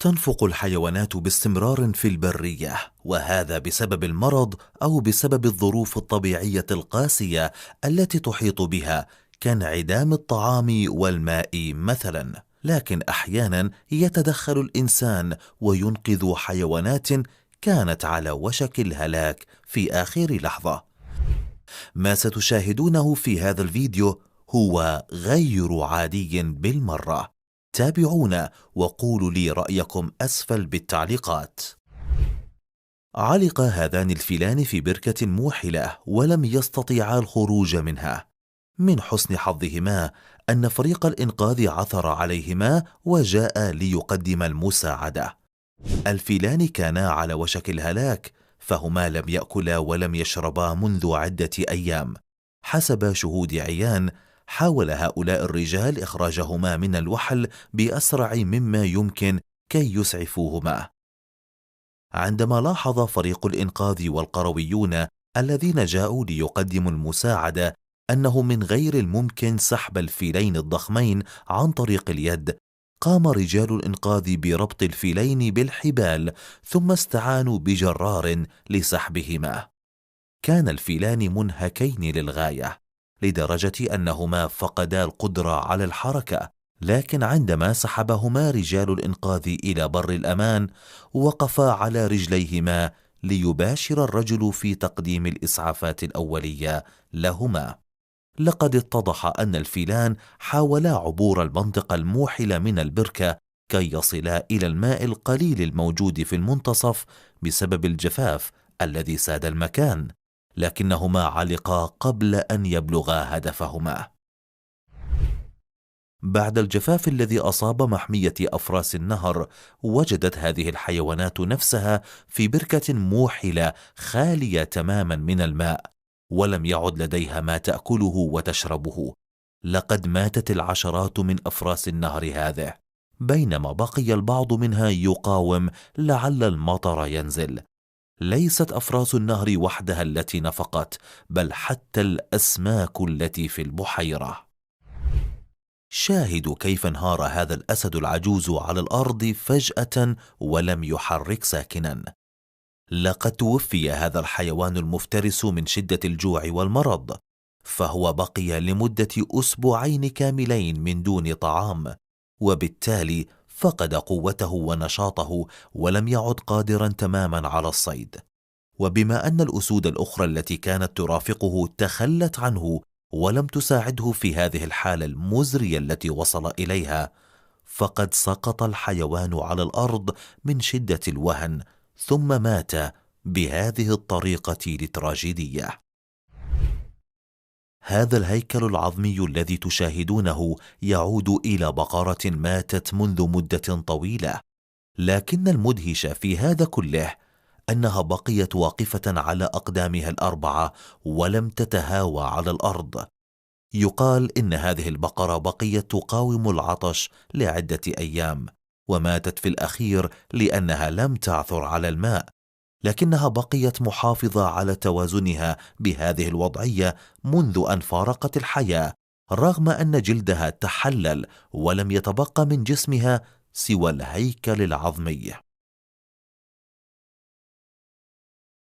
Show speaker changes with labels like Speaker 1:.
Speaker 1: تنفق الحيوانات باستمرار في البرية، وهذا بسبب المرض أو بسبب الظروف الطبيعية القاسية التي تحيط بها كانعدام الطعام والماء مثلا. لكن أحيانا يتدخل الإنسان وينقذ حيوانات كانت على وشك الهلاك في آخر لحظة. ما ستشاهدونه في هذا الفيديو هو غير عادي بالمرة. تابعونا وقولوا لي رأيكم أسفل بالتعليقات. علق هذان الفيلان في بركة موحلة ولم يستطيعا الخروج منها. من حسن حظهما أن فريق الإنقاذ عثر عليهما وجاء ليقدم المساعدة. الفيلان كانا على وشك الهلاك، فهما لم يأكلا ولم يشربا منذ عدة أيام. حسب شهود عيان، حاول هؤلاء الرجال إخراجهما من الوحل بأسرع مما يمكن كي يسعفوهما. عندما لاحظ فريق الإنقاذ والقرويون الذين جاءوا ليقدموا المساعدة أنه من غير الممكن سحب الفيلين الضخمين عن طريق اليد، قام رجال الإنقاذ بربط الفيلين بالحبال، ثم استعانوا بجرار لسحبهما. كان الفيلان منهكين للغاية، لدرجة أنهما فقدا القدرة على الحركة، لكن عندما سحبهما رجال الإنقاذ إلى بر الأمان، وقفا على رجليهما ليباشر الرجل في تقديم الإسعافات الأولية لهما. لقد اتضح أن الفيلان حاولا عبور المنطقة الموحلة من البركة كي يصلا إلى الماء القليل الموجود في المنتصف بسبب الجفاف الذي ساد المكان، لكنهما علقا قبل أن يبلغا هدفهما. بعد الجفاف الذي أصاب محمية أفراس النهر، وجدت هذه الحيوانات نفسها في بركة موحلة خالية تماما من الماء، ولم يعد لديها ما تأكله وتشربه. لقد ماتت العشرات من أفراس النهر هذه، بينما بقي البعض منها يقاوم لعل المطر ينزل. ليست أفراس النهر وحدها التي نفقت، بل حتى الأسماك التي في البحيرة. شاهدوا كيف انهار هذا الأسد العجوز على الأرض فجأة ولم يحرك ساكنا. لقد توفي هذا الحيوان المفترس من شدة الجوع والمرض، فهو بقي لمدة أسبوعين كاملين من دون طعام، وبالتالي فقد قوته ونشاطه ولم يعد قادرا تماما على الصيد. وبما أن الأسود الأخرى التي كانت ترافقه تخلت عنه ولم تساعده في هذه الحالة المزرية التي وصل إليها، فقد سقط الحيوان على الأرض من شدة الوهن، ثم مات بهذه الطريقة التراجيدية. هذا الهيكل العظمي الذي تشاهدونه يعود إلى بقرة ماتت منذ مدة طويلة، لكن المدهش في هذا كله أنها بقيت واقفة على أقدامها الأربعة ولم تتهاوى على الأرض. يقال إن هذه البقرة بقيت تقاوم العطش لعدة أيام، وماتت في الأخير لأنها لم تعثر على الماء، لكنها بقيت محافظة على توازنها بهذه الوضعية منذ أن فارقت الحياة، رغم أن جلدها تحلل ولم يتبقى من جسمها سوى الهيكل العظمي.